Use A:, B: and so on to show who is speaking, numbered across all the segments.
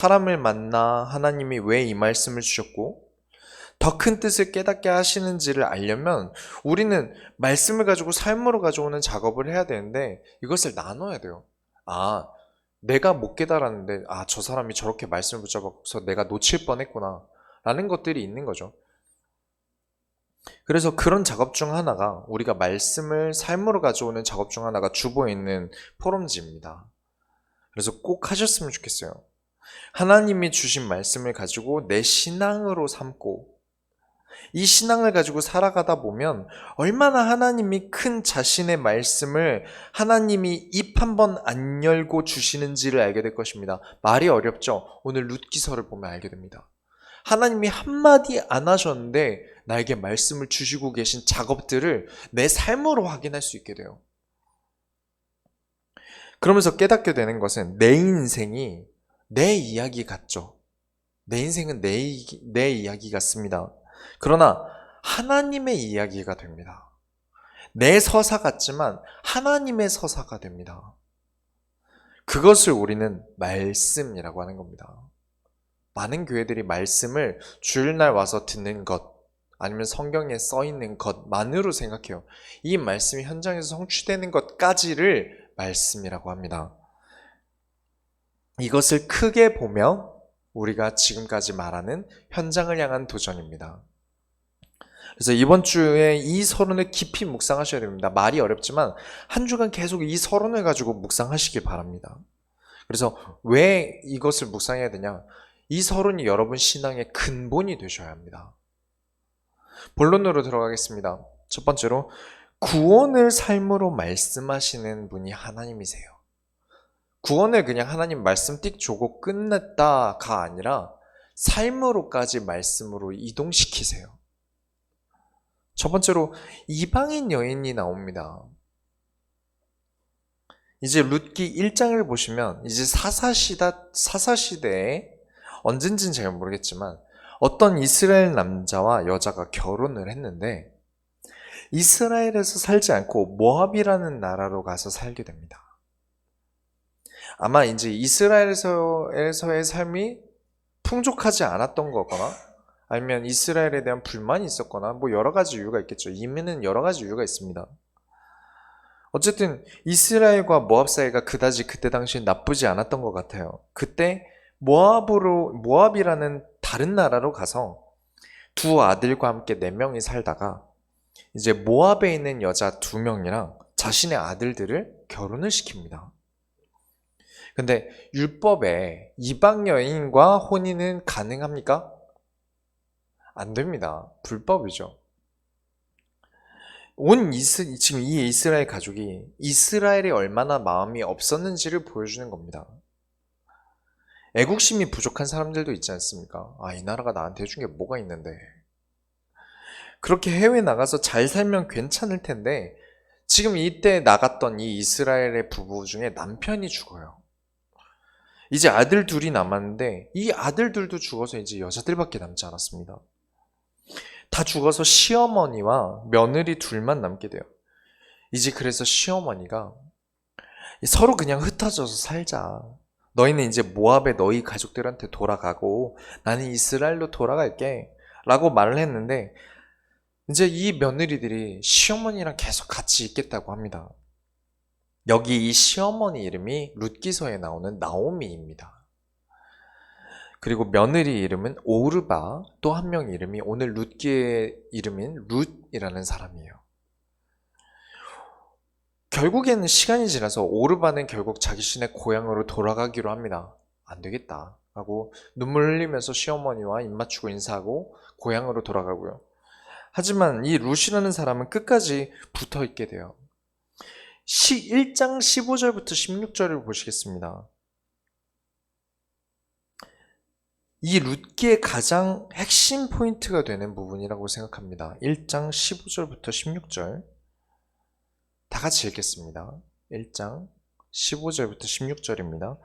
A: 사람을 만나 하나님이 왜 이 말씀을 주셨고 더 큰 뜻을 깨닫게 하시는지를 알려면 우리는 말씀을 가지고 삶으로 가져오는 작업을 해야 되는데 이것을 나눠야 돼요. 아, 내가 못 깨달았는데 저 사람이 저렇게 말씀을 붙잡아서 내가 놓칠 뻔했구나 라는 것들이 있는 거죠. 그래서 그런 작업 중 하나가 우리가 말씀을 삶으로 가져오는 작업 중 하나가 주보에 있는 포럼지입니다. 그래서 꼭 하셨으면 좋겠어요. 하나님이 주신 말씀을 가지고 내 신앙으로 삼고 이 신앙을 가지고 살아가다 보면 얼마나 하나님이 큰 자신의 말씀을 하나님이 입 한 번 안 열고 주시는지를 알게 될 것입니다. 말이 어렵죠? 오늘 룻기서를 보면 알게 됩니다. 하나님이 한마디 안 하셨는데 나에게 말씀을 주시고 계신 작업들을 내 삶으로 확인할 수 있게 돼요. 그러면서 깨닫게 되는 것은 내 인생이 내 이야기 같죠. 내 인생은 내 이야기 같습니다. 그러나 하나님의 이야기가 됩니다. 내 서사 같지만 하나님의 서사가 됩니다. 그것을 우리는 말씀이라고 하는 겁니다. 많은 교회들이 말씀을 주일날 와서 듣는 것 아니면 성경에 써 있는 것만으로 생각해요. 이 말씀이 현장에서 성취되는 것까지를 말씀이라고 합니다. 이것을 크게 보며 우리가 지금까지 말하는 현장을 향한 도전입니다. 그래서 이번 주에 이 서론을 깊이 묵상하셔야 됩니다. 말이 어렵지만 한 주간 계속 이 서론을 가지고 묵상하시길 바랍니다. 그래서 왜 이것을 묵상해야 되냐? 이 서론이 여러분 신앙의 근본이 되셔야 합니다. 본론으로 들어가겠습니다. 첫 번째로 구원을 삶으로 말씀하시는 분이 하나님이세요. 구원을 그냥 하나님 말씀 띡 주고 끝냈다가 아니라 삶으로까지 말씀으로 이동시키세요. 첫 번째로 이방인 여인이 나옵니다. 이제 룻기 1장을 보시면 이제 사사시대에 언젠지는 잘 모르겠지만 어떤 이스라엘 남자와 여자가 결혼을 했는데 이스라엘에서 살지 않고 모압이라는 나라로 가서 살게 됩니다. 아마 이제 이스라엘에서의 삶이 풍족하지 않았던 거거나 아니면 이스라엘에 대한 불만이 있었거나 뭐 여러 가지 이유가 있겠죠. 이민은 여러 가지 이유가 있습니다. 어쨌든 이스라엘과 모압 사이가 그다지 그때 당시에 나쁘지 않았던 것 같아요. 그때 모압이라는 다른 나라로 가서 두 아들과 함께 4명이 살다가 이제 모압에 있는 여자 2명이랑 자신의 아들들을 결혼을 시킵니다. 근데 율법에 이방 여인과 혼인은 가능합니까? 안 됩니다. 불법이죠. 지금 이 이스라엘 가족이 이스라엘이 얼마나 마음이 없었는지를 보여주는 겁니다. 애국심이 부족한 사람들도 있지 않습니까? 이 나라가 나한테 해준 게 뭐가 있는데. 그렇게 해외 나가서 잘 살면 괜찮을 텐데 지금 이때 나갔던 이 이스라엘의 부부 중에 남편이 죽어요. 이제 아들 둘이 남았는데 이 아들들도 죽어서 이제 여자들밖에 남지 않았습니다. 다 죽어서 시어머니와 며느리 둘만 남게 돼요. 이제 그래서 시어머니가 서로 그냥 흩어져서 살자. 너희는 이제 모압에 너희 가족들한테 돌아가고 나는 이스라엘로 돌아갈게 라고 말을 했는데 이제 이 며느리들이 시어머니랑 계속 같이 있겠다고 합니다. 여기 이 시어머니 이름이 룻기서에 나오는 나오미입니다. 그리고 며느리 이름은 오르바, 또 한 명 이름이 오늘 룻기의 이름인 룻이라는 사람이에요. 결국에는 시간이 지나서 오르바는 결국 자기 신의 고향으로 돌아가기로 합니다. 안 되겠다 하고 눈물 흘리면서 시어머니와 입 맞추고 인사하고 고향으로 돌아가고요. 하지만 이 룻이라는 사람은 끝까지 붙어 있게 돼요. 1장 15절부터 16절을 보시겠습니다. 이 룻기의 가장 핵심 포인트가 되는 부분이라고 생각합니다. 1장 15절부터 16절 다 같이 읽겠습니다. 1장 15절부터 16절입니다.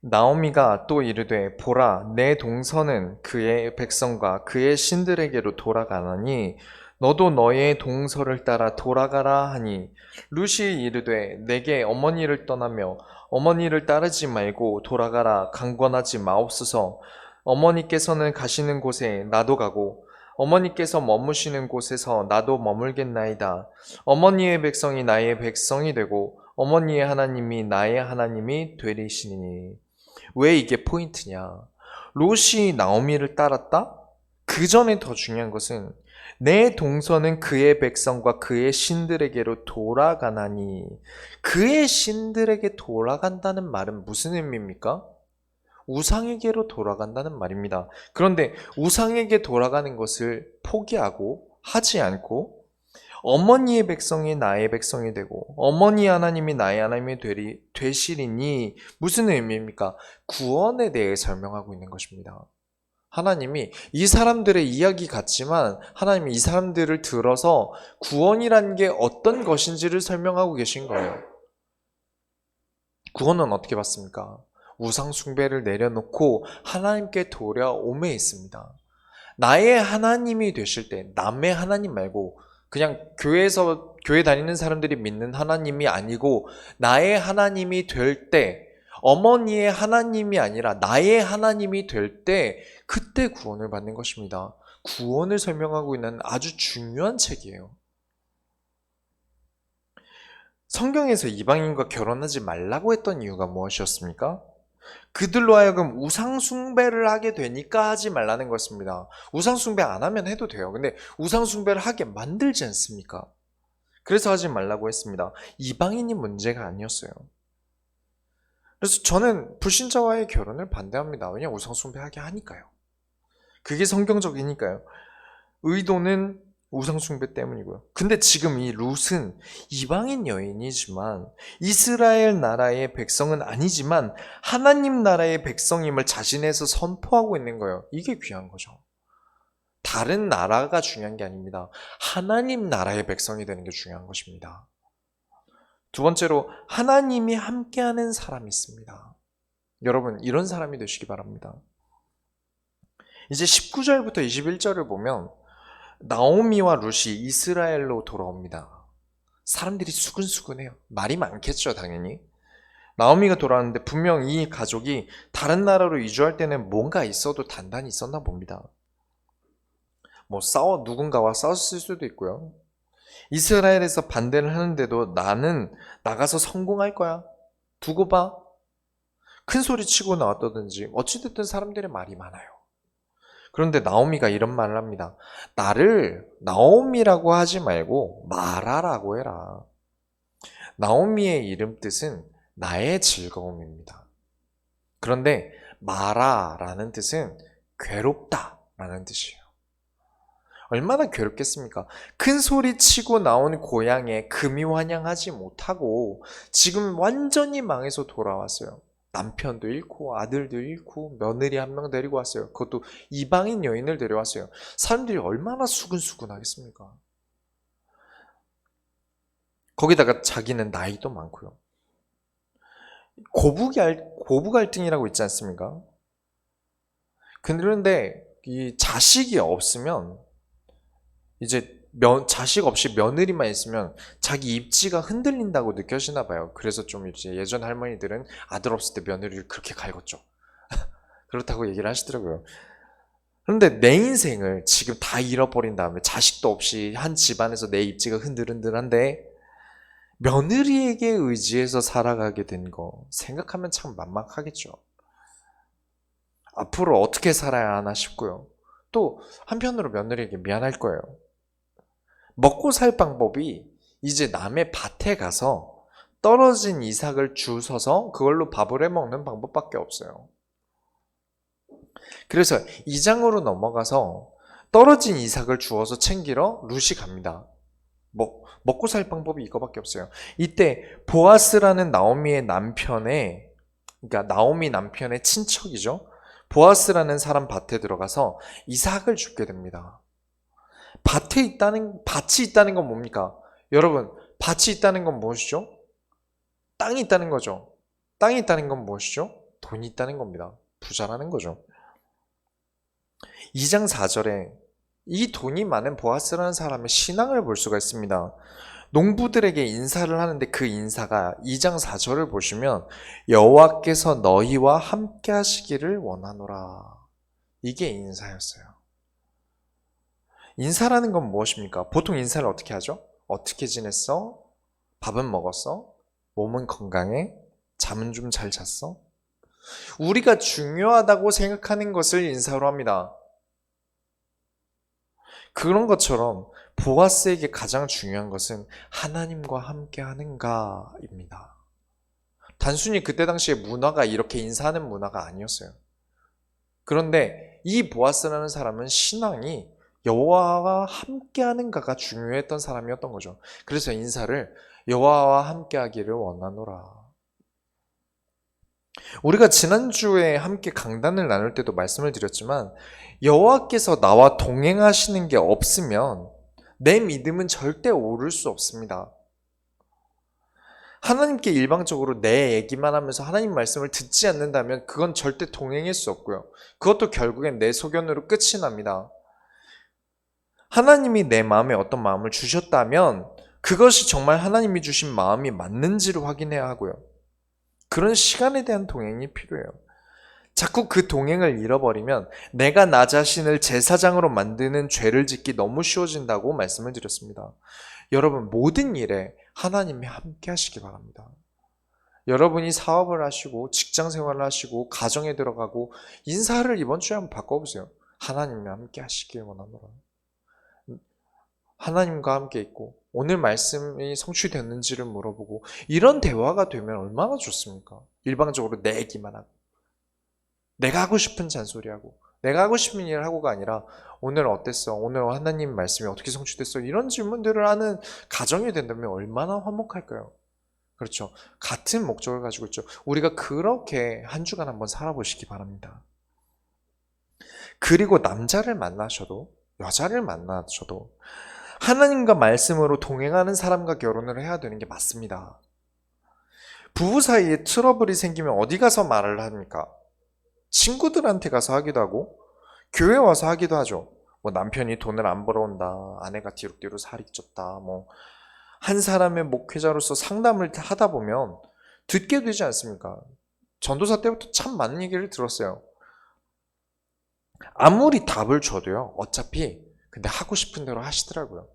A: 나오미가 또 이르되 보라 내 동서는 그의 백성과 그의 신들에게로 돌아가나니 너도 너의 동서를 따라 돌아가라 하니 룻이 이르되 내게 어머니를 떠나며 어머니를 따르지 말고 돌아가라. 강권하지 마옵소서. 어머니께서는 가시는 곳에 나도 가고 어머니께서 머무시는 곳에서 나도 머물겠나이다. 어머니의 백성이 나의 백성이 되고 어머니의 하나님이 나의 하나님이 되리시니. 왜 이게 포인트냐? 롯이 나오미를 따랐다? 그 전에 더 중요한 것은 내 동서는 그의 백성과 그의 신들에게로 돌아가나니. 그의 신들에게 돌아간다는 말은 무슨 의미입니까? 우상에게로 돌아간다는 말입니다. 그런데 우상에게 돌아가는 것을 포기하고 하지 않고 어머니의 백성이 나의 백성이 되고 어머니 하나님이 나의 하나님이 되시리니 무슨 의미입니까? 구원에 대해 설명하고 있는 것입니다. 하나님이 이 사람들의 이야기 같지만 하나님이 이 사람들을 들어서 구원이란 게 어떤 것인지를 설명하고 계신 거예요. 구원은 어떻게 받습니까? 우상 숭배를 내려놓고 하나님께 돌아옴에 있습니다. 나의 하나님이 되실 때 남의 하나님 말고 그냥 교회 다니는 사람들이 믿는 하나님이 아니고 나의 하나님이 될 때, 어머니의 하나님이 아니라 나의 하나님이 될 때 그때 구원을 받는 것입니다. 구원을 설명하고 있는 아주 중요한 책이에요. 성경에서 이방인과 결혼하지 말라고 했던 이유가 무엇이었습니까? 그들로 하여금 우상숭배를 하게 되니까 하지 말라는 것입니다. 우상숭배 안 하면 해도 돼요. 근데 우상숭배를 하게 만들지 않습니까? 그래서 하지 말라고 했습니다. 이방인이 문제가 아니었어요. 그래서 저는 불신자와의 결혼을 반대합니다. 왜냐하면 우상숭배하게 하니까요. 그게 성경적이니까요. 의도는 우상숭배 때문이고요. 근데 지금 이 룻은 이방인 여인이지만 이스라엘 나라의 백성은 아니지만 하나님 나라의 백성임을 자신에서 선포하고 있는 거예요. 이게 귀한 거죠. 다른 나라가 중요한 게 아닙니다. 하나님 나라의 백성이 되는 게 중요한 것입니다. 두 번째로 하나님이 함께하는 사람이 있습니다. 여러분 이런 사람이 되시기 바랍니다. 이제 19절부터 21절을 보면 나오미와 룻이 이스라엘로 돌아옵니다. 사람들이 수근수근해요. 말이 많겠죠, 당연히. 나오미가 돌아왔는데 분명 이 가족이 다른 나라로 이주할 때는 뭔가 있어도 단단히 있었나 봅니다. 누군가와 싸웠을 수도 있고요. 이스라엘에서 반대를 하는데도 나는 나가서 성공할 거야. 두고 봐. 큰 소리 치고 나왔다든지 어찌됐든 사람들의 말이 많아요. 그런데 나오미가 이런 말을 합니다. 나를 나오미라고 하지 말고 마라라고 해라. 나오미의 이름 뜻은 나의 즐거움입니다. 그런데 마라라는 뜻은 괴롭다라는 뜻이에요. 얼마나 괴롭겠습니까? 큰 소리 치고 나온 고향에 금이 환영하지 못하고 지금 완전히 망해서 돌아왔어요. 남편도 잃고 아들도 잃고 며느리 한 명 데리고 왔어요. 그것도 이방인 여인을 데려왔어요. 사람들이 얼마나 수근수근하겠습니까? 거기다가 자기는 나이도 많고요. 고부 갈등이라고 있지 않습니까? 그런데 이 자식이 없으면 이제 자식 없이 며느리만 있으면 자기 입지가 흔들린다고 느껴지나 봐요. 그래서 좀 이제 예전 할머니들은 아들 없을 때 며느리를 그렇게 갈궜죠. 그렇다고 얘기를 하시더라고요. 그런데 내 인생을 지금 다 잃어버린 다음에 자식도 없이 한 집안에서 내 입지가 흔들흔들한데 며느리에게 의지해서 살아가게 된 거 생각하면 참 만막하겠죠. 앞으로 어떻게 살아야 하나 싶고요. 또 한편으로 며느리에게 미안할 거예요. 먹고 살 방법이 이제 남의 밭에 가서 떨어진 이삭을 주워서 그걸로 밥을 해먹는 방법밖에 없어요. 그래서 2장으로 넘어가서 떨어진 이삭을 주워서 챙기러 룻이 갑니다. 먹고 살 방법이 이거밖에 없어요. 이때 보아스라는 그러니까 나오미 남편의 친척이죠. 보아스라는 사람 밭에 들어가서 이삭을 줍게 됩니다. 밭이 있다는 건 뭡니까? 여러분, 밭이 있다는 건 무엇이죠? 땅이 있다는 거죠. 땅이 있다는 건 무엇이죠? 돈이 있다는 겁니다. 부자라는 거죠. 2장 4절에 이 돈이 많은 보아스라는 사람의 신앙을 볼 수가 있습니다. 농부들에게 인사를 하는데 그 인사가 2장 4절을 보시면 여호와께서 너희와 함께 하시기를 원하노라. 이게 인사였어요. 인사라는 건 무엇입니까? 보통 인사를 어떻게 하죠? 어떻게 지냈어? 밥은 먹었어? 몸은 건강해? 잠은 좀 잘 잤어? 우리가 중요하다고 생각하는 것을 인사로 합니다. 그런 것처럼 보아스에게 가장 중요한 것은 하나님과 함께 하는가입니다. 단순히 그때 당시에 문화가 이렇게 인사하는 문화가 아니었어요. 그런데 이 보아스라는 사람은 신앙이 여호와와 함께 하는가가 중요했던 사람이었던 거죠. 그래서 인사를 여호와와 함께 하기를 원하노라. 우리가 지난주에 함께 강단을 나눌 때도 말씀을 드렸지만 여호와께서 나와 동행하시는 게 없으면 내 믿음은 절대 오를 수 없습니다. 하나님께 일방적으로 내 얘기만 하면서 하나님 말씀을 듣지 않는다면 그건 절대 동행할 수 없고요. 그것도 결국엔 내 소견으로 끝이 납니다. 하나님이 내 마음에 어떤 마음을 주셨다면 그것이 정말 하나님이 주신 마음이 맞는지를 확인해야 하고요. 그런 시간에 대한 동행이 필요해요. 자꾸 그 동행을 잃어버리면 내가 나 자신을 제사장으로 만드는 죄를 짓기 너무 쉬워진다고 말씀을 드렸습니다. 여러분, 모든 일에 하나님이 함께 하시기 바랍니다. 여러분이 사업을 하시고 직장 생활을 하시고 가정에 들어가고 인사를 이번 주에 한번 바꿔보세요. 하나님이 함께 하시길 원하노라. 하나님과 함께 있고 오늘 말씀이 성취됐는지를 물어보고 이런 대화가 되면 얼마나 좋습니까? 일방적으로 내 얘기만 하고 내가 하고 싶은 잔소리하고 내가 하고 싶은 일을 하고가 아니라 오늘 어땠어? 오늘 하나님 말씀이 어떻게 성취됐어? 이런 질문들을 하는 가정이 된다면 얼마나 화목할까요? 그렇죠. 같은 목적을 가지고 있죠. 우리가 그렇게 한 주간 한번 살아보시기 바랍니다. 그리고 남자를 만나셔도 여자를 만나셔도 하나님과 말씀으로 동행하는 사람과 결혼을 해야 되는 게 맞습니다. 부부 사이에 트러블이 생기면 어디 가서 말을 합니까? 친구들한테 가서 하기도 하고 교회 와서 하기도 하죠. 뭐 남편이 돈을 안 벌어온다, 아내가 뒤룩뒤룩 살이 쪘다, 뭐 한 사람의 목회자로서 상담을 하다 보면 듣게 되지 않습니까? 전도사 때부터 참 많은 얘기를 들었어요. 아무리 답을 줘도요, 어차피 근데 하고 싶은 대로 하시더라고요.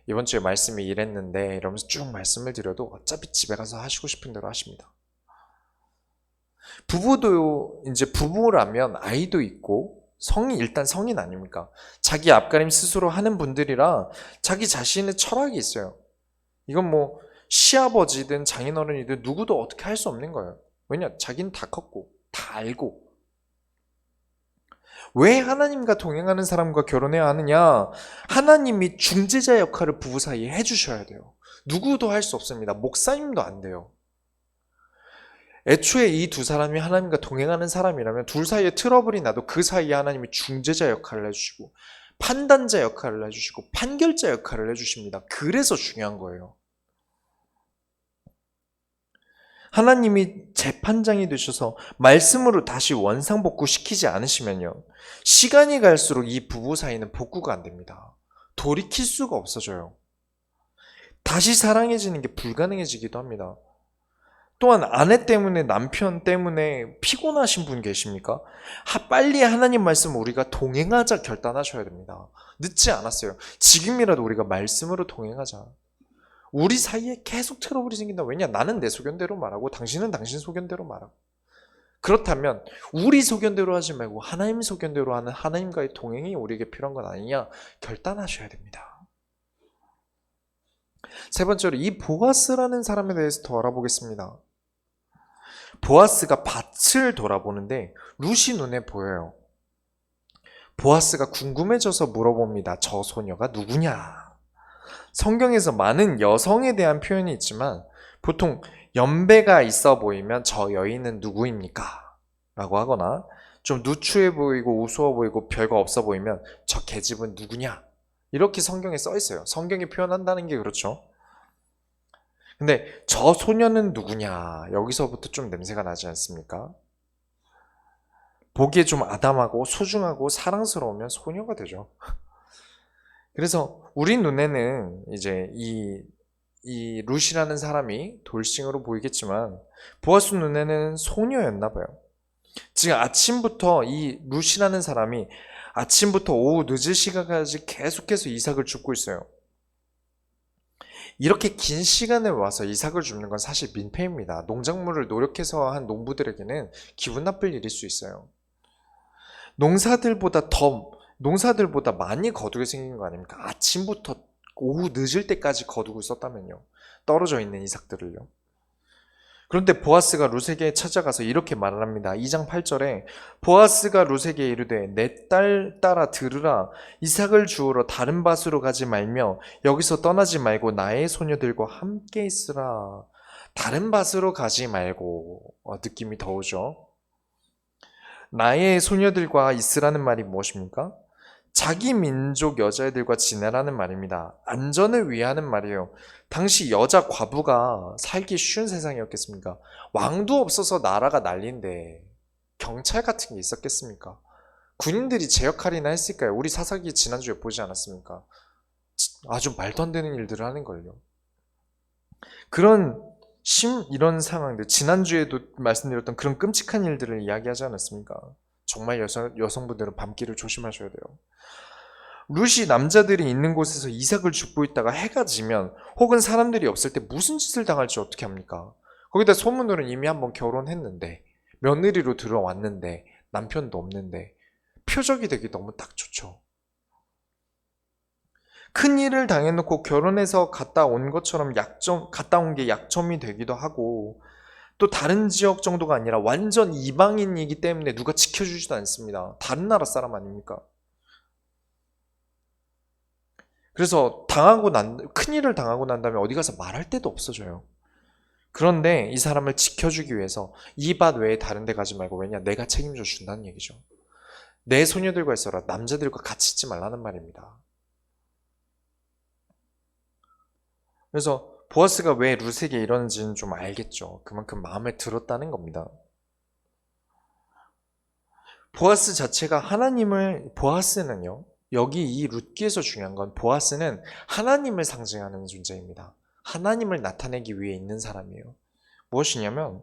A: 이번 주에 말씀이 이랬는데 이러면서 쭉 말씀을 드려도 어차피 집에 가서 하시고 싶은 대로 하십니다. 부부도 이제 부부라면 아이도 있고 일단 성인 아닙니까? 자기 앞가림 스스로 하는 분들이라 자기 자신의 철학이 있어요. 이건 뭐 시아버지든 장인어른이든 누구도 어떻게 할 수 없는 거예요. 왜냐? 자기는 다 컸고 다 알고. 왜 하나님과 동행하는 사람과 결혼해야 하느냐? 하나님이 중재자 역할을 부부 사이에 해주셔야 돼요. 누구도 할 수 없습니다. 목사님도 안 돼요. 애초에 이 두 사람이 하나님과 동행하는 사람이라면 둘 사이에 트러블이 나도 그 사이에 하나님이 중재자 역할을 해주시고 판단자 역할을 해주시고 판결자 역할을 해주십니다. 그래서 중요한 거예요. 하나님이 재판장이 되셔서 말씀으로 다시 원상복구시키지 않으시면요, 시간이 갈수록 이 부부 사이는 복구가 안 됩니다. 돌이킬 수가 없어져요. 다시 사랑해지는 게 불가능해지기도 합니다. 또한 아내 때문에 남편 때문에 피곤하신 분 계십니까? 빨리 하나님 말씀 우리가 동행하자 결단하셔야 됩니다. 늦지 않았어요. 지금이라도 우리가 말씀으로 동행하자. 우리 사이에 계속 트러블이 생긴다. 왜냐? 나는 내 소견대로 말하고 당신은 당신 소견대로 말하고. 그렇다면 우리 소견대로 하지 말고 하나님 소견대로 하는 하나님과의 동행이 우리에게 필요한 건 아니냐 결단하셔야 됩니다. 세 번째로 이 보아스라는 사람에 대해서 더 알아보겠습니다. 보아스가 밭을 돌아보는데 룻이 눈에 보여요. 보아스가 궁금해져서 물어봅니다. 저 소녀가 누구냐? 성경에서 많은 여성에 대한 표현이 있지만 보통 연배가 있어 보이면 저 여인은 누구입니까? 라고 하거나 좀 누추해 보이고 우스워 보이고 별거 없어 보이면 저 계집은 누구냐? 이렇게 성경에 써 있어요. 성경이 표현한다는 게 그렇죠. 근데 저 소녀는 누구냐? 여기서부터 좀 냄새가 나지 않습니까? 보기에 좀 아담하고 소중하고 사랑스러우면 소녀가 되죠. 그래서 우리 눈에는 이제 이 이 룻이라는 사람이 돌싱으로 보이겠지만 보아스 눈에는 소녀였나 봐요. 지금 아침부터 이 룻이라는 사람이 아침부터 오후 늦은 시간까지 계속해서 이삭을 줍고 있어요. 이렇게 긴 시간을 와서 이삭을 줍는 건 사실 민폐입니다. 농작물을 노력해서 한 농부들에게는 기분 나쁠 일일 수 있어요. 농사들보다 많이 거두게 생긴 거 아닙니까? 아침부터 오후 늦을 때까지 거두고 있었다면요. 떨어져 있는 이삭들을요. 그런데 보아스가 룻에게 찾아가서 이렇게 말을 합니다. 2장 8절에 보아스가 룻에게 이르되 내 딸 따라 들으라. 이삭을 주우러 다른 밭으로 가지 말며 여기서 떠나지 말고 나의 소녀들과 함께 있으라. 다른 밭으로 가지 말고. 느낌이 더 오죠. 나의 소녀들과 있으라는 말이 무엇입니까? 자기 민족 여자애들과 지내라는 말입니다. 안전을 위하는 말이에요. 당시 여자 과부가 살기 쉬운 세상이었겠습니까? 왕도 없어서 나라가 난리인데 경찰 같은 게 있었겠습니까? 군인들이 제 역할이나 했을까요? 우리 사사기 지난주에 보지 않았습니까? 아주 말도 안 되는 일들을 하는 걸요. 이런 상황들, 지난주에도 말씀드렸던 그런 끔찍한 일들을 이야기하지 않았습니까? 정말 여성분들은 밤길을 조심하셔야 돼요. 룻이 남자들이 있는 곳에서 이삭을 줍고 있다가 해가 지면 혹은 사람들이 없을 때 무슨 짓을 당할지 어떻게 합니까? 거기다 소문으로는 이미 한번 결혼했는데 며느리로 들어왔는데 남편도 없는데 표적이 되기 너무 딱 좋죠. 큰 일을 당해놓고 결혼해서 갔다 온 것처럼 갔다 온 게 약점이 되기도 하고 또 다른 지역 정도가 아니라 완전 이방인이기 때문에 누가 지켜주지도 않습니다. 다른 나라 사람 아닙니까? 그래서 큰일을 당하고 난 다음에 어디 가서 말할 데도 없어져요. 그런데 이 사람을 지켜주기 위해서 이 밭 외에 다른 데 가지 말고, 왜냐? 내가 책임져 준다는 얘기죠. 내 소녀들과 있어라. 남자들과 같이 있지 말라는 말입니다. 그래서 보아스가 왜 룻에게 이러는지는 좀 알겠죠. 그만큼 마음에 들었다는 겁니다. 보아스는요, 여기 이 룻기에서 중요한 건 보아스는 하나님을 상징하는 존재입니다. 하나님을 나타내기 위해 있는 사람이에요. 무엇이냐면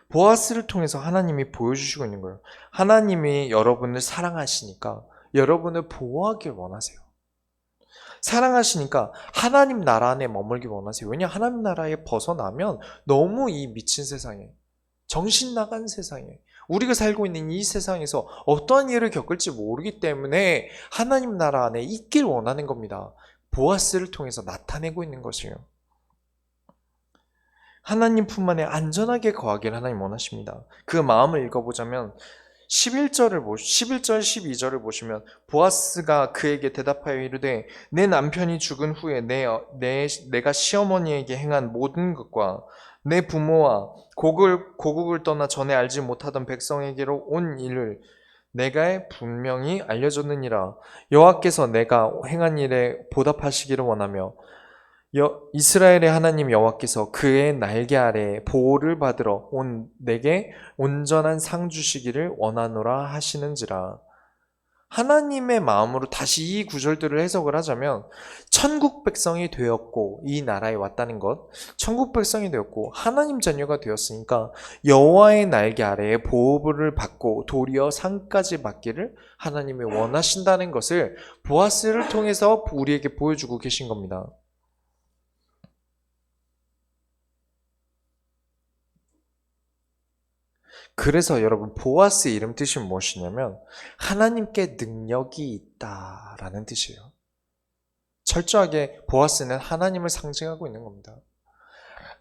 A: 보아스를 통해서 하나님이 보여주시고 있는 거예요. 하나님이 여러분을 사랑하시니까 여러분을 보호하길 원하세요. 사랑하시니까 하나님 나라 안에 머물기 원하세요. 왜냐? 하나님 나라에 벗어나면 너무 이 미친 세상에, 정신 나간 세상에, 우리가 살고 있는 이 세상에서 어떠한 일을 겪을지 모르기 때문에 하나님 나라 안에 있길 원하는 겁니다. 보아스를 통해서 나타내고 있는 것이에요. 하나님 품 안에 안전하게 거하길 하나님 원하십니다. 그 마음을 읽어보자면 11절, 12절을 보시면 보아스가 그에게 대답하여 이르되 내 남편이 죽은 후에 내가 시어머니에게 행한 모든 것과 내 부모와 고국을 떠나 전에 알지 못하던 백성에게로 온 일을 내가 분명히 알려줬느니라. 여호와께서 내가 행한 일에 보답하시기를 원하며 이스라엘의 하나님 여호와께서 그의 날개 아래에 보호를 받으러 내게 온전한 상 주시기를 원하노라 하시는지라. 하나님의 마음으로 다시 이 구절들을 해석을 하자면 천국 백성이 되었고 이 나라에 왔다는 것, 천국 백성이 되었고 하나님 자녀가 되었으니까 여호와의 날개 아래에 보호를 받고 도리어 상까지 받기를 하나님이 원하신다는 것을 보아스를 통해서 우리에게 보여주고 계신 겁니다. 그래서 여러분, 보아스의 이름 뜻이 무엇이냐면 하나님께 능력이 있다라는 뜻이에요. 철저하게 보아스는 하나님을 상징하고 있는 겁니다.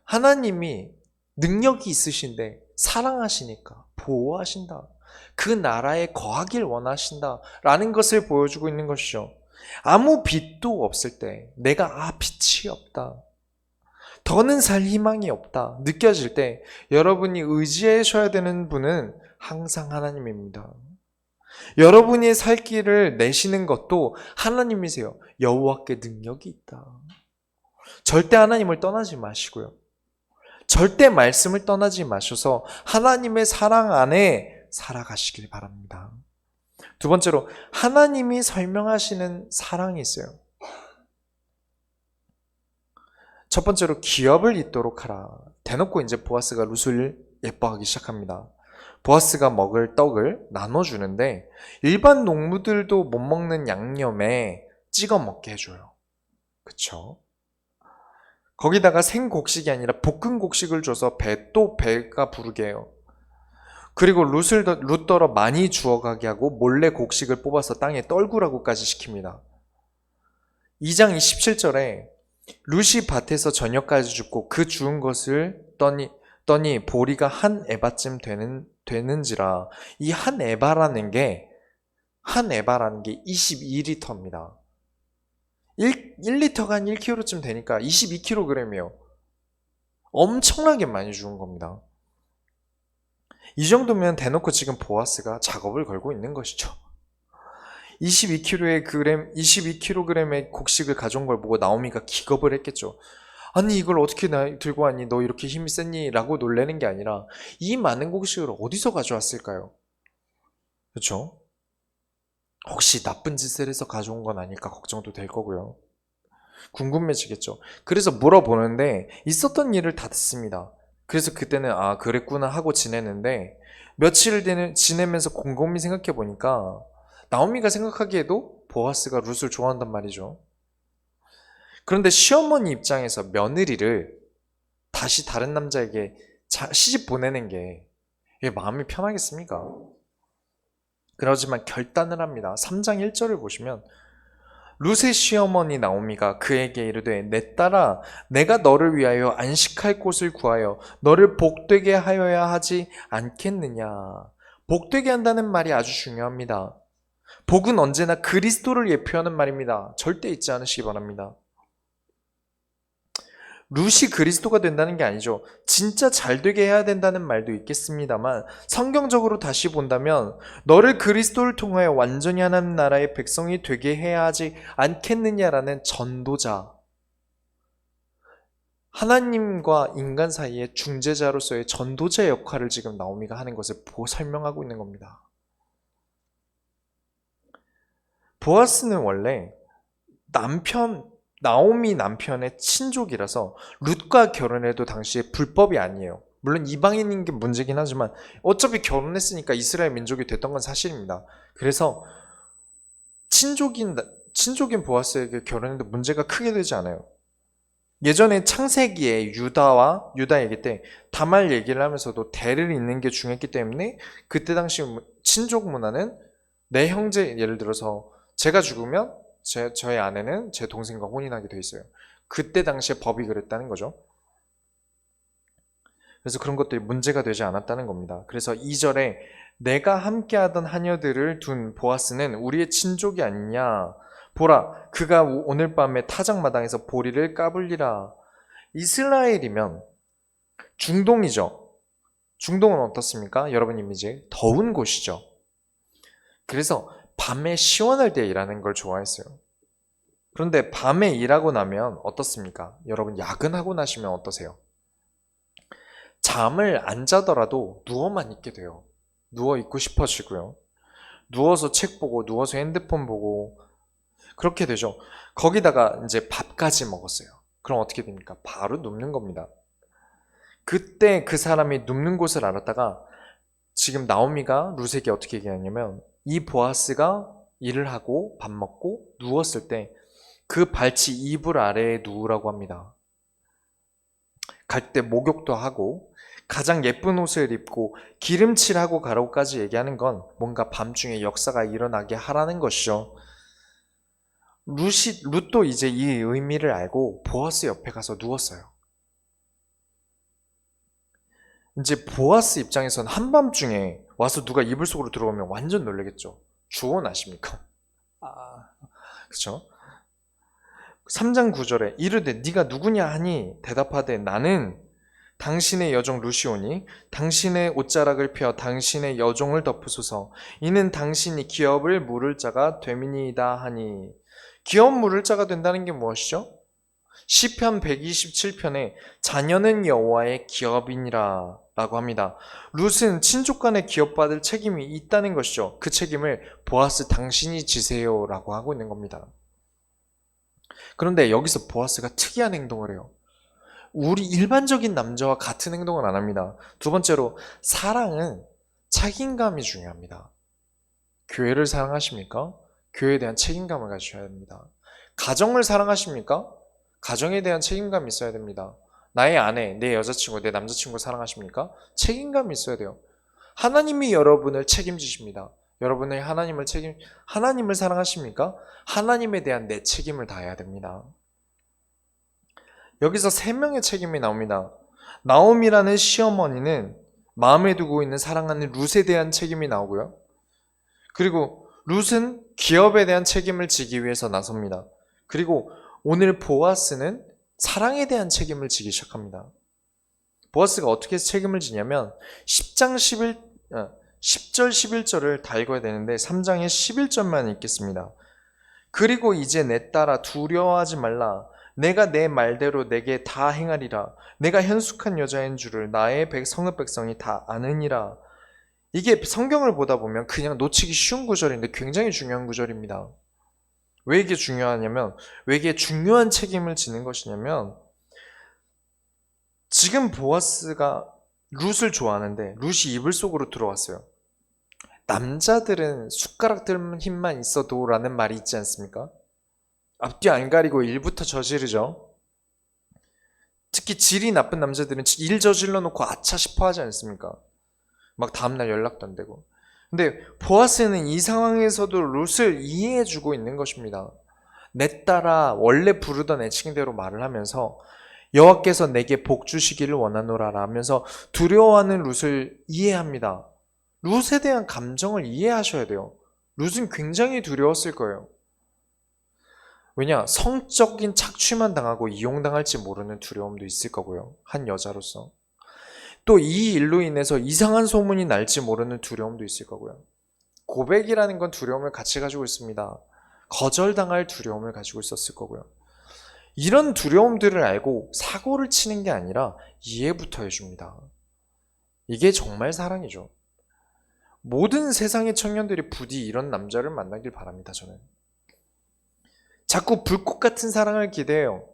A: 하나님이 능력이 있으신데 사랑하시니까 보호하신다. 그 나라에 거하길 원하신다라는 것을 보여주고 있는 것이죠. 아무 빛도 없을 때 내가 빛이 없다, 더는 살 희망이 없다 느껴질 때 여러분이 의지하셔야 되는 분은 항상 하나님입니다. 여러분이 살 길을 내시는 것도 하나님이세요. 여호와께 능력이 있다. 절대 하나님을 떠나지 마시고요. 절대 말씀을 떠나지 마셔서 하나님의 사랑 안에 살아가시길 바랍니다. 두 번째로, 하나님이 설명하시는 사랑이 있어요. 첫 번째로 기업을 잇도록 하라. 대놓고 이제 보아스가 룻을 예뻐하기 시작합니다. 보아스가 먹을 떡을 나눠주는데 일반 농부들도 못 먹는 양념에 찍어 먹게 해줘요. 그쵸? 거기다가 생곡식이 아니라 볶은 곡식을 줘서 또 배가 부르게 해요. 그리고 룻더러 많이 주워가게 하고 몰래 곡식을 뽑아서 땅에 떨구라고까지 시킵니다. 2장 27절에 룻이 밭에서 저녁까지 죽고 그 죽은 것을 떠니 보리가 한 에바쯤 되는지라. 이 한 에바라는 게 22리터입니다. 1리터가 한 1kg쯤 되니까 22kg이에요. 엄청나게 많이 죽은 겁니다. 이 정도면 대놓고 지금 보아스가 작업을 걸고 있는 것이죠. 22kg의 곡식을 가져온 걸 보고 나오미가 기겁을 했겠죠. 아니 이걸 어떻게 들고 왔니? 너 이렇게 힘이 셌니? 라고 놀래는 게 아니라 이 많은 곡식을 어디서 가져왔을까요? 그렇죠? 혹시 나쁜 짓을 해서 가져온 건 아닐까 걱정도 될 거고요. 궁금해지겠죠. 그래서 물어보는데 있었던 일을 다 듣습니다. 그래서 그때는 아 그랬구나 하고 지내는데 며칠을 지내면서 곰곰이 생각해 보니까 나오미가 생각하기에도 보아스가 룻을 좋아한단 말이죠. 그런데 시어머니 입장에서 며느리를 다시 다른 남자에게 시집 보내는 게 마음이 편하겠습니까? 그러지만 결단을 합니다. 3장 1절을 보시면 룻의 시어머니 나오미가 그에게 이르되 내 딸아 내가 너를 위하여 안식할 곳을 구하여 너를 복되게 하여야 하지 않겠느냐. 복되게 한다는 말이 아주 중요합니다. 복은 언제나 그리스도를 예표하는 말입니다. 절대 잊지 않으시기 바랍니다. 룻이 그리스도가 된다는 게 아니죠. 진짜 잘 되게 해야 된다는 말도 있겠습니다만 성경적으로 다시 본다면 너를 그리스도를 통하여 완전히 하나님 나라의 백성이 되게 해야 하지 않겠느냐라는 전도자, 하나님과 인간 사이의 중재자로서의 전도자 역할을 지금 나오미가 하는 것을 설명하고 있는 겁니다. 보아스는 원래 나오미 남편의 친족이라서 룻과 결혼해도 당시에 불법이 아니에요. 물론 이방인인 게 문제긴 하지만 어차피 결혼했으니까 이스라엘 민족이 됐던 건 사실입니다. 그래서 친족인 보아스에게 결혼해도 문제가 크게 되지 않아요. 예전에 창세기에 유다 얘기 때 다말 얘기를 하면서도 대를 잇는 게 중요했기 때문에 그때 당시 친족 문화는 내 형제, 예를 들어서 제가 죽으면 저의 아내는 제 동생과 혼인하게 돼 있어요. 그때 당시에 법이 그랬다는 거죠. 그래서 그런 것들이 문제가 되지 않았다는 겁니다. 그래서 2절에 내가 함께하던 하녀들을 둔 보아스는 우리의 친족이 아니냐. 보라, 그가 오늘 밤에 타작마당에서 보리를 까불리라. 이스라엘이면 중동이죠. 중동은 어떻습니까? 여러분 이미지 더운 곳이죠. 그래서 밤에 시원할 때 일하는 걸 좋아했어요. 그런데 밤에 일하고 나면 어떻습니까? 여러분 야근하고 나시면 어떠세요? 잠을 안 자더라도 누워만 있게 돼요. 누워 있고 싶어지고요. 누워서 책 보고 누워서 핸드폰 보고 그렇게 되죠. 거기다가 이제 밥까지 먹었어요. 그럼 어떻게 됩니까? 바로 눕는 겁니다. 그때 그 사람이 눕는 곳을 알았다가 지금 나오미가 룻에게 어떻게 얘기하냐면 이 보아스가 일을 하고 밥 먹고 누웠을 때 그 발치 이불 아래에 누우라고 합니다. 갈 때 목욕도 하고 가장 예쁜 옷을 입고 기름칠하고 가라고까지 얘기하는 건 뭔가 밤중에 역사가 일어나게 하라는 것이죠. 룻도 이제 이 의미를 알고 보아스 옆에 가서 누웠어요. 이제 보아스 입장에선 한밤중에 와서 누가 이불 속으로 들어오면 완전 놀라겠죠. 주원 아십니까? 그쵸? 3장 9절에 이르되 네가 누구냐 하니 대답하되 나는 당신의 여종 룻이오니 당신의 옷자락을 펴 당신의 여종을 덮으소서. 이는 당신이 기업을 물을 자가 됨이니이다 하니. 기업 물을 자가 된다는 게 무엇이죠? 시편 127편에 자녀는 여호와의 기업이니라 라고 합니다. 룻은 친족 간에 기업받을 책임이 있다는 것이죠. 그 책임을 보아스 당신이 지세요 라고 하고 있는 겁니다. 그런데 여기서 보아스가 특이한 행동을 해요. 우리 일반적인 남자와 같은 행동을 안 합니다. 두 번째로, 사랑은 책임감이 중요합니다. 교회를 사랑하십니까? 교회에 대한 책임감을 가지셔야 됩니다. 가정을 사랑하십니까? 가정에 대한 책임감이 있어야 됩니다. 나의 아내, 내 여자친구, 내 남자친구 사랑하십니까? 책임감이 있어야 돼요. 하나님이 여러분을 책임지십니다. 여러분의 하나님을 사랑하십니까? 하나님에 대한 내 책임을 다해야 됩니다. 여기서 세 명의 책임이 나옵니다. 나옴이라는 시어머니는 마음에 두고 있는 사랑하는 룻에 대한 책임이 나오고요. 그리고 룻은 기업에 대한 책임을 지기 위해서 나섭니다. 그리고 오늘 보아스는 사랑에 대한 책임을 지기 시작합니다. 보아스가 어떻게 책임을 지냐면 10절 11절을 다 읽어야 되는데 3장의 11절만 읽겠습니다. 그리고 이제 내 딸아 두려워하지 말라. 내가 내 말대로 내게 다 행하리라. 내가 현숙한 여자인 줄을 나의 성읍 백성이 다 아느니라. 이게 성경을 보다 보면 그냥 놓치기 쉬운 구절인데 굉장히 중요한 구절입니다. 왜 이게 중요하냐면, 왜 이게 중요한 책임을 지는 것이냐면, 지금 보아스가 룻을 좋아하는데 룻이 이불 속으로 들어왔어요. 남자들은 숟가락 들 힘만 있어도 라는 말이 있지 않습니까? 앞뒤 안 가리고 일부터 저지르죠. 특히 질이 나쁜 남자들은 일 저질러 놓고 아차 싶어 하지 않습니까? 막 다음날 연락도 안 되고. 근데 보아스는 이 상황에서도 룻을 이해해주고 있는 것입니다. 내 딸아, 원래 부르던 애칭대로 말을 하면서 여호와께서 내게 복 주시기를 원하노라 라면서 두려워하는 룻을 이해합니다. 룻에 대한 감정을 이해하셔야 돼요. 룻은 굉장히 두려웠을 거예요. 왜냐? 성적인 착취만 당하고 이용당할지 모르는 두려움도 있을 거고요. 한 여자로서. 또 이 일로 인해서 이상한 소문이 날지 모르는 두려움도 있을 거고요. 고백이라는 건 두려움을 같이 가지고 있습니다. 거절당할 두려움을 가지고 있었을 거고요. 이런 두려움들을 알고 사고를 치는 게 아니라 이해부터 해줍니다. 이게 정말 사랑이죠. 모든 세상의 청년들이 부디 이런 남자를 만나길 바랍니다, 저는. 자꾸 불꽃 같은 사랑을 기대해요.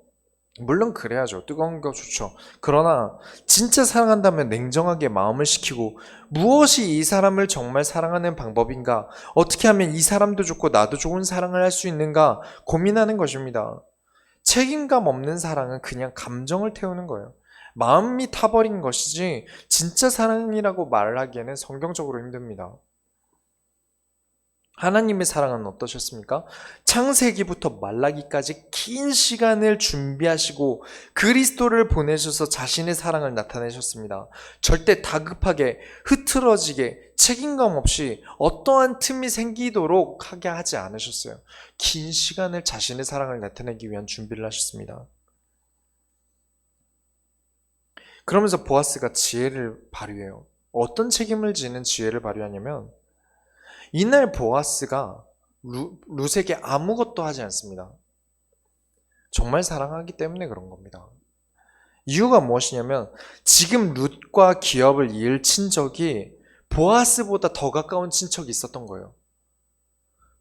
A: 물론 그래야죠. 뜨거운 거 좋죠. 그러나 진짜 사랑한다면 냉정하게 마음을 식히고 무엇이 이 사람을 정말 사랑하는 방법인가? 어떻게 하면 이 사람도 좋고 나도 좋은 사랑을 할 수 있는가? 고민하는 것입니다. 책임감 없는 사랑은 그냥 감정을 태우는 거예요. 마음이 타버린 것이지 진짜 사랑이라고 말을 하기에는 성경적으로 힘듭니다. 하나님의 사랑은 어떠셨습니까? 창세기부터 말라기까지 긴 시간을 준비하시고 그리스도를 보내셔서 자신의 사랑을 나타내셨습니다. 절대 다급하게 흐트러지게 책임감 없이 어떠한 틈이 생기도록 하게 하지 않으셨어요. 긴 시간을 자신의 사랑을 나타내기 위한 준비를 하셨습니다. 그러면서 보아스가 지혜를 발휘해요. 어떤 책임을 지는 지혜를 발휘하냐면 이날 보아스가 룻에게 아무것도 하지 않습니다. 정말 사랑하기 때문에 그런 겁니다. 이유가 무엇이냐면 지금 룻과 기업을 이을 친척이 보아스보다 더 가까운 친척이 있었던 거예요.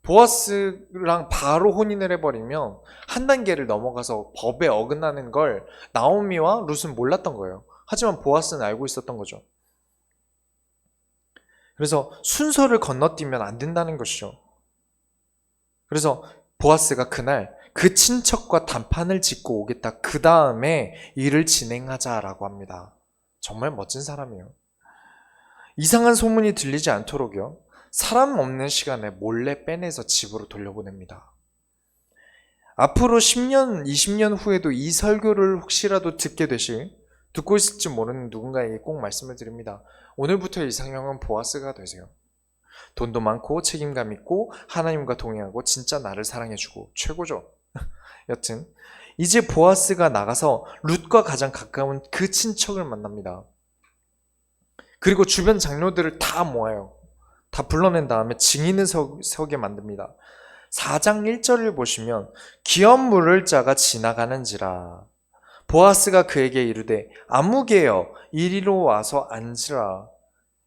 A: 보아스랑 바로 혼인을 해버리면 한 단계를 넘어가서 법에 어긋나는 걸 나오미와 룻은 몰랐던 거예요. 하지만 보아스는 알고 있었던 거죠. 그래서 순서를 건너뛰면 안 된다는 것이죠. 그래서 보아스가 그날 그 친척과 단판을 짓고 오겠다. 그 다음에 일을 진행하자라고 합니다. 정말 멋진 사람이에요. 이상한 소문이 들리지 않도록요. 사람 없는 시간에 몰래 빼내서 집으로 돌려보냅니다. 앞으로 10년, 20년 후에도 이 설교를 혹시라도 듣고 있을지 모르는 누군가에게 꼭 말씀을 드립니다. 오늘부터 이상형은 보아스가 되세요. 돈도 많고 책임감 있고 하나님과 동행하고 진짜 나를 사랑해주고 최고죠. 여튼 이제 보아스가 나가서 룻과 가장 가까운 그 친척을 만납니다. 그리고 주변 장로들을 다 모아요. 다 불러낸 다음에 증인을 서게 만듭니다. 4장 1절을 보시면 기업 물을 자가 지나가는지라 보아스가 그에게 이르되 아무개여 이리로 와서 앉으라.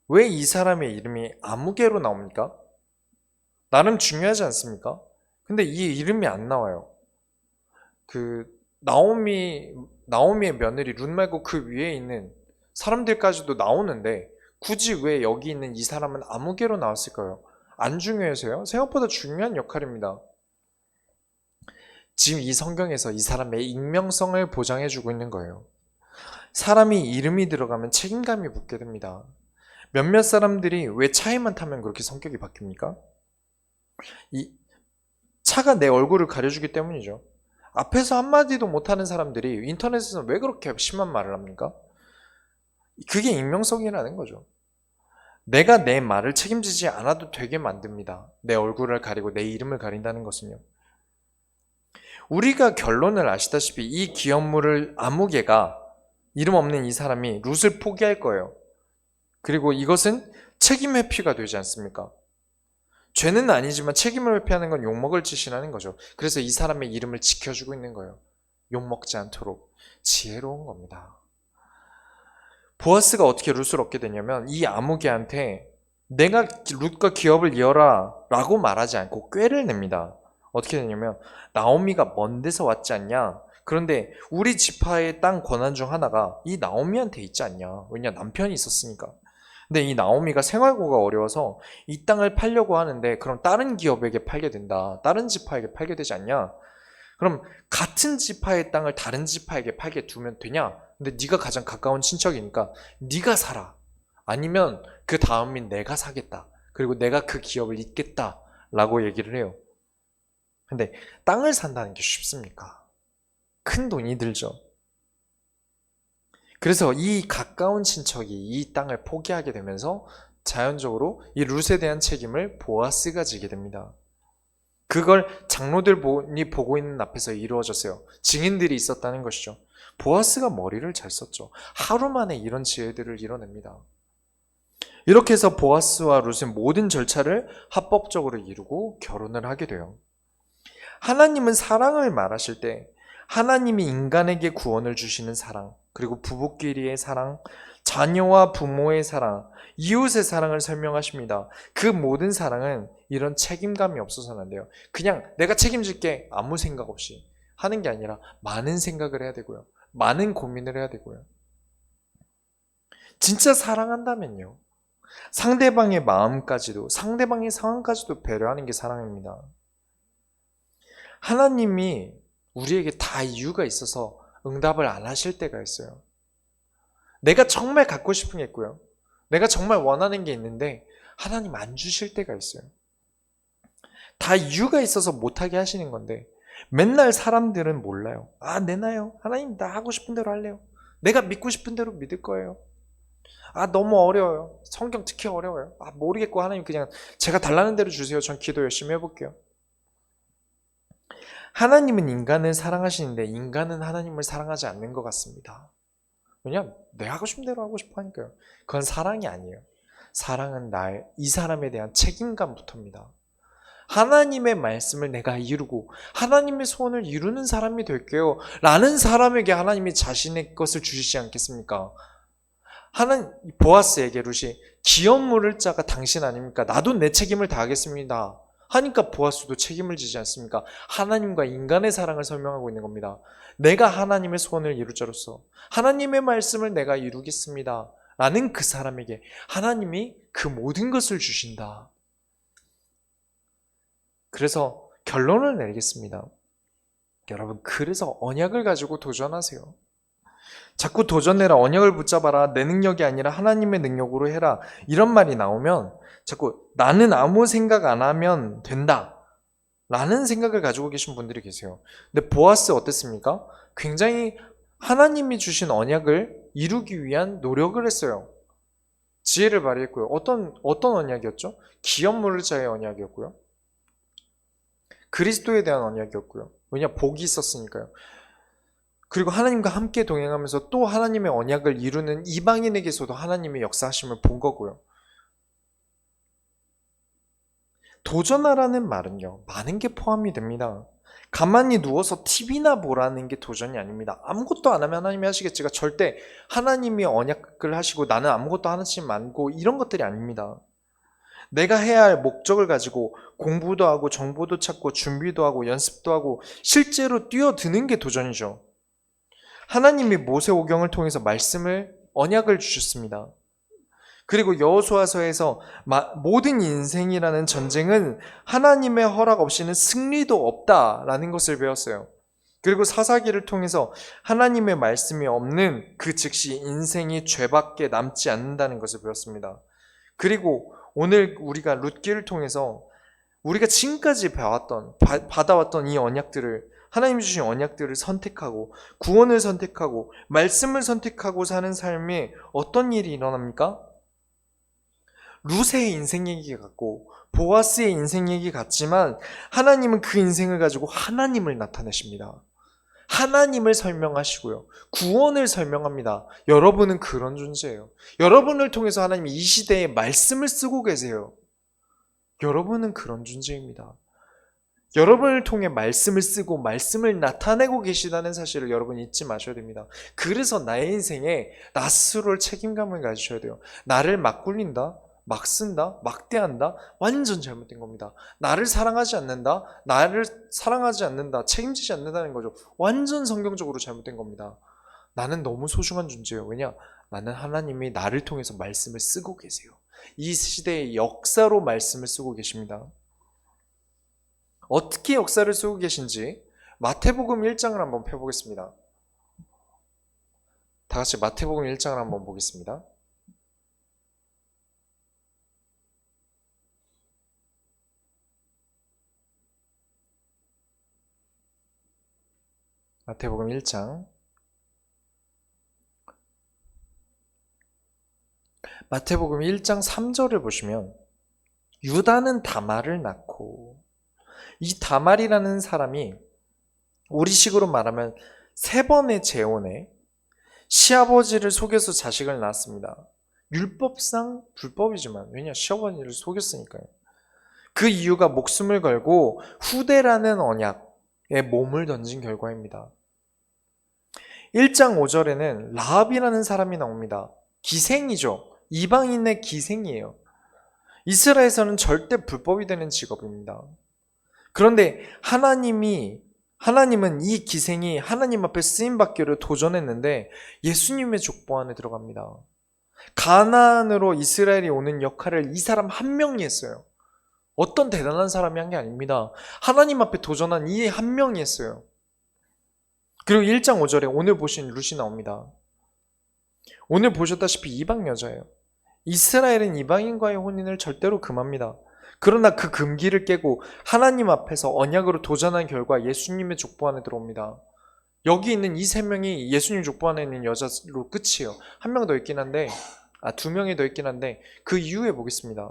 A: 왜 이 사람의 이름이 아무개로 나옵니까? 나름 중요하지 않습니까? 근데 이 이름이 안 나와요. 나오미의 며느리 룻 말고 그 위에 있는 사람들까지도 나오는데 굳이 왜 여기 있는 이 사람은 아무개로 나왔을까요? 안 중요해서요? 생각보다 중요한 역할입니다. 지금 이 성경에서 이 사람의 익명성을 보장해주고 있는 거예요. 사람이 이름이 들어가면 책임감이 붙게 됩니다. 몇몇 사람들이 왜 차에만 타면 그렇게 성격이 바뀝니까? 이 차가 내 얼굴을 가려주기 때문이죠. 앞에서 한마디도 못하는 사람들이 인터넷에서 왜 그렇게 심한 말을 합니까? 그게 익명성이라는 거죠. 내가 내 말을 책임지지 않아도 되게 만듭니다. 내 얼굴을 가리고 내 이름을 가린다는 것은요. 우리가 결론을 아시다시피 이 기업물을 아무개가 이름 없는 이 사람이 룻을 포기할 거예요. 그리고 이것은 책임 회피가 되지 않습니까? 죄는 아니지만 책임을 회피하는 건 욕먹을 짓이라는 거죠. 그래서 이 사람의 이름을 지켜주고 있는 거예요. 욕먹지 않도록. 지혜로운 겁니다. 보아스가 어떻게 룻을 얻게 되냐면 이 아무개한테 내가 룻과 기업을 이어라 라고 말하지 않고 꾀를 냅니다. 어떻게 되냐면 나오미가 먼 데서 왔지 않냐? 그런데 우리 지파의 땅 권한 중 하나가 이 나오미한테 있지 않냐? 왜냐 남편이 있었으니까. 근데 이 나오미가 생활고가 어려워서 이 땅을 팔려고 하는데 그럼 다른 기업에게 팔게 된다. 다른 지파에게 팔게 되지 않냐? 그럼 같은 지파의 땅을 다른 지파에게 팔게 두면 되냐? 근데 네가 가장 가까운 친척이니까 네가 사라. 아니면 그 다음인 내가 사겠다. 그리고 내가 그 기업을 잇겠다. 라고 얘기를 해요. 근데 땅을 산다는 게 쉽습니까? 큰 돈이 들죠. 그래서 이 가까운 친척이 이 땅을 포기하게 되면서 자연적으로 이 룻에 대한 책임을 보아스가 지게 됩니다. 그걸 장로들이 보고 있는 앞에서 이루어졌어요. 증인들이 있었다는 것이죠. 보아스가 머리를 잘 썼죠. 하루 만에 이런 지혜들을 이뤄냅니다. 이렇게 해서 보아스와 룻은 모든 절차를 합법적으로 이루고 결혼을 하게 돼요. 하나님은 사랑을 말하실 때 하나님이 인간에게 구원을 주시는 사랑, 그리고 부부끼리의 사랑, 자녀와 부모의 사랑, 이웃의 사랑을 설명하십니다. 그 모든 사랑은 이런 책임감이 없어서는 안 돼요. 그냥 내가 책임질게 아무 생각 없이 하는 게 아니라 많은 생각을 해야 되고요. 많은 고민을 해야 되고요. 진짜 사랑한다면요. 상대방의 마음까지도, 상대방의 상황까지도 배려하는 게 사랑입니다. 하나님이 우리에게 다 이유가 있어서 응답을 안 하실 때가 있어요. 내가 정말 갖고 싶은 게 있고요. 내가 정말 원하는 게 있는데 하나님 안 주실 때가 있어요. 다 이유가 있어서 못하게 하시는 건데 맨날 사람들은 몰라요. 아, 내놔요. 하나님 나 하고 싶은 대로 할래요. 내가 믿고 싶은 대로 믿을 거예요. 아, 너무 어려워요. 성경 특히 어려워요. 아, 모르겠고 하나님 그냥 제가 달라는 대로 주세요. 전 기도 열심히 해볼게요. 하나님은 인간을 사랑하시는데 인간은 하나님을 사랑하지 않는 것 같습니다. 왜냐면 내가 하고 싶은 대로 하고 싶어 하니까요. 그건 사랑이 아니에요. 사랑은 이 사람에 대한 책임감부터입니다. 하나님의 말씀을 내가 이루고 하나님의 소원을 이루는 사람이 될게요 라는 사람에게 하나님이 자신의 것을 주시지 않겠습니까? 보아스에게 룻이 기업 물을 자가 당신 아닙니까? 나도 내 책임을 다하겠습니다 하니까 보아스도 책임을 지지 않습니까? 하나님과 인간의 사랑을 설명하고 있는 겁니다. 내가 하나님의 소원을 이룰 자로서 하나님의 말씀을 내가 이루겠습니다 라는 그 사람에게 하나님이 그 모든 것을 주신다. 그래서 결론을 내리겠습니다. 여러분, 그래서 언약을 가지고 도전하세요. 자꾸 도전해라, 언약을 붙잡아라, 내 능력이 아니라 하나님의 능력으로 해라 이런 말이 나오면 자꾸 나는 아무 생각 안 하면 된다 라는 생각을 가지고 계신 분들이 계세요. 근데 보아스 어땠습니까? 굉장히 하나님이 주신 언약을 이루기 위한 노력을 했어요. 지혜를 발휘했고요. 어떤 언약이었죠? 기업 물을 자의 언약이었고요. 그리스도에 대한 언약이었고요. 왜냐? 복이 있었으니까요. 그리고 하나님과 함께 동행하면서 또 하나님의 언약을 이루는 이방인에게서도 하나님의 역사하심을 본 거고요. 도전하라는 말은요, 많은 게 포함이 됩니다. 가만히 누워서 TV나 보라는 게 도전이 아닙니다. 아무것도 안 하면 하나님이 하시겠지가 절대 하나님이 언약을 하시고 나는 아무것도 하지 말고 이런 것들이 아닙니다. 내가 해야 할 목적을 가지고 공부도 하고 정보도 찾고 준비도 하고 연습도 하고 실제로 뛰어드는 게 도전이죠. 하나님이 모세오경을 통해서 언약을 주셨습니다. 그리고 여호수아서에서 모든 인생이라는 전쟁은 하나님의 허락 없이는 승리도 없다라는 것을 배웠어요. 그리고 사사기를 통해서 하나님의 말씀이 없는 그 즉시 인생이 죄밖에 남지 않는다는 것을 배웠습니다. 그리고 오늘 우리가 룻기를 통해서 우리가 지금까지 받아왔던 이 언약들을, 하나님 주신 언약들을 선택하고 구원을 선택하고 말씀을 선택하고 사는 삶에 어떤 일이 일어납니까? 룻의 인생 얘기 같고 보아스의 인생 얘기 같지만 하나님은 그 인생을 가지고 하나님을 나타내십니다. 하나님을 설명하시고요. 구원을 설명합니다. 여러분은 그런 존재예요. 여러분을 통해서 하나님이 이 시대에 말씀을 쓰고 계세요. 여러분은 그런 존재입니다. 여러분을 통해 말씀을 쓰고 말씀을 나타내고 계시다는 사실을 여러분 잊지 마셔야 됩니다. 그래서 나의 인생에 나 스스로를 책임감을 가지셔야 돼요. 나를 막 굴린다? 막 쓴다? 막 대한다? 완전 잘못된 겁니다. 나를 사랑하지 않는다? 책임지지 않는다는 거죠. 완전 성경적으로 잘못된 겁니다. 나는 너무 소중한 존재예요. 왜냐? 나는 하나님이 나를 통해서 말씀을 쓰고 계세요. 이 시대의 역사로 말씀을 쓰고 계십니다. 어떻게 역사를 쓰고 계신지 마태복음 1장을 한번 펴보겠습니다. 다 같이 마태복음 1장을 한번 보겠습니다. 마태복음 1장. 마태복음 1장 3절을 보시면 유다는 다말을 낳고, 이 다말이라는 사람이 우리식으로 말하면 3번의 재혼에 시아버지를 속여서 자식을 낳았습니다. 율법상 불법이지만 왜냐? 시아버지를 속였으니까요. 그 이유가 목숨을 걸고 후대라는 언약에 몸을 던진 결과입니다. 1장 5절에는 라합이라는 사람이 나옵니다. 기생이죠. 이방인의 기생이에요. 이스라엘에서는 절대 불법이 되는 직업입니다. 그런데 하나님은 이 기생이 하나님 앞에 쓰임받기를 도전했는데 예수님의 족보 안에 들어갑니다. 가나안으로 이스라엘이 오는 역할을 이 사람 한 명이 했어요. 어떤 대단한 사람이 한 게 아닙니다. 하나님 앞에 도전한 이 한 명이 했어요. 그리고 1장 5절에 오늘 보신 룻이 나옵니다. 오늘 보셨다시피 이방 여자예요. 이스라엘은 이방인과의 혼인을 절대로 금합니다. 그러나 그 금기를 깨고 하나님 앞에서 언약으로 도전한 결과 예수님의 족보 안에 들어옵니다. 여기 있는 이 3명이 예수님 족보 안에 있는 여자로 끝이에요. 한 명 더 있긴 한데, 2명이 더 있긴 한데 그 이후에 보겠습니다.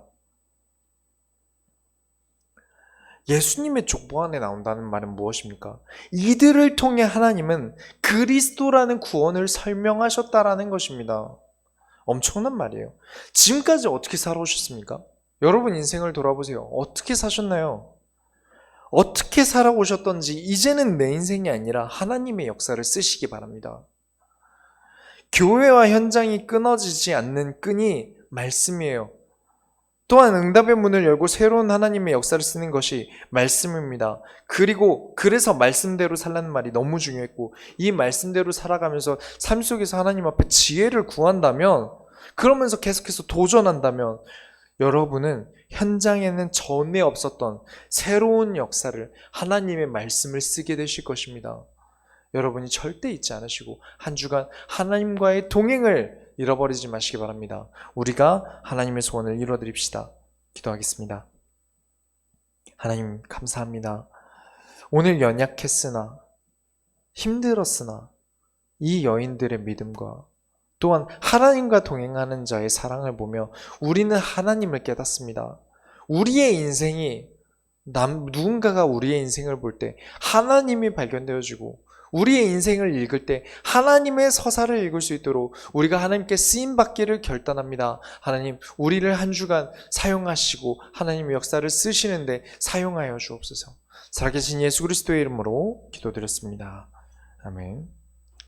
A: 예수님의 족보 안에 나온다는 말은 무엇입니까? 이들을 통해 하나님은 그리스도라는 구원을 설명하셨다라는 것입니다. 엄청난 말이에요. 지금까지 어떻게 살아오셨습니까? 여러분 인생을 돌아보세요. 어떻게 사셨나요? 어떻게 살아오셨던지 이제는 내 인생이 아니라 하나님의 역사를 쓰시기 바랍니다. 교회와 현장이 끊어지지 않는 끈이 말씀이에요. 또한 응답의 문을 열고 새로운 하나님의 역사를 쓰는 것이 말씀입니다. 그래서 말씀대로 살라는 말이 너무 중요했고, 이 말씀대로 살아가면서 삶 속에서 하나님 앞에 지혜를 구한다면, 그러면서 계속해서 도전한다면 여러분은 현장에는 전에 없었던 새로운 역사를, 하나님의 말씀을 쓰게 되실 것입니다. 여러분이 절대 잊지 않으시고 한 주간 하나님과의 동행을 잃어버리지 마시기 바랍니다. 우리가 하나님의 소원을 이루어드립시다. 기도하겠습니다. 하나님 감사합니다. 오늘 연약했으나 힘들었으나 이 여인들의 믿음과 또한 하나님과 동행하는 자의 사랑을 보며 우리는 하나님을 깨닫습니다. 우리의 인생이 누군가가 우리의 인생을 볼 때 하나님이 발견되어지고, 우리의 인생을 읽을 때 하나님의 서사를 읽을 수 있도록 우리가 하나님께 쓰임받기를 결단합니다. 하나님, 우리를 한 주간 사용하시고 하나님의 역사를 쓰시는데 사용하여 주옵소서. 살아계신 예수 그리스도의 이름으로 기도드렸습니다. 아멘.